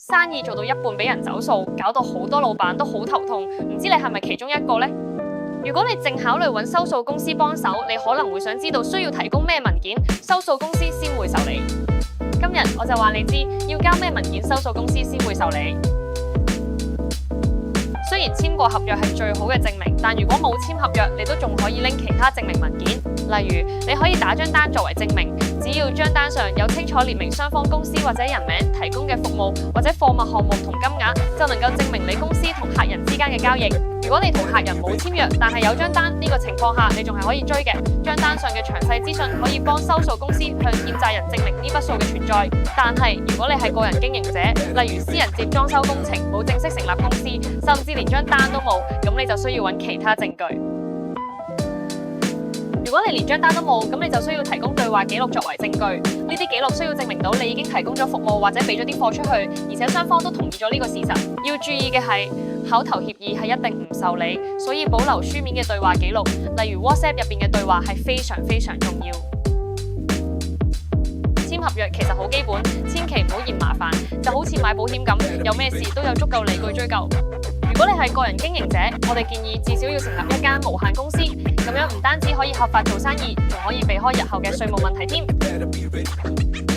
生意做到一半俾人走數，搞到好多老闆都好頭痛，唔知你係咪其中一個呢？如果你正考慮揾收數公司幫手，你可能會想知道需要提供咩文件，收數公司先會受理。今日我就話你知，要交咩文件，收數公司先會受理。雖然簽過合約係最好嘅證明，但如果冇簽合約，你都仲可以拎其他證明文件。例如，你可以打張單作為證明，只要張單上有清楚列明雙方公司或者人名、提供嘅服務或者貨物項目同金額，就能夠證明你公司同客人之間嘅交易。如果你同客人冇簽約，但係有張單，呢個情況下你仲係可以追嘅。張單上嘅詳細資訊可以幫收數公司向欠債人證明呢筆數嘅存在。但係如果你係個人經營者，例如私人接裝修工程，冇正式成立公司，甚至連張單都冇，咁你就需要揾其他證據。如果你連張單都冇，咁你就需要提供對話記錄作為證據。呢啲記錄需要證明到你已經提供咗服務或者俾咗啲貨出去，而且雙方都同意咗呢個事實。要注意嘅係，口頭協議係一定唔受理，所以保留書面嘅對話記錄，例如 WhatsApp 入邊嘅對話係非常非常重要。簽合約其實好基本，千祈唔好嫌麻煩，就好似買保險咁，有咩事都有足夠理據追究。如果你係個人經營者，我哋建議至少要成立一間無限公司，咁樣唔單止可以合法做生意，仲可以避開日後嘅稅務問題添。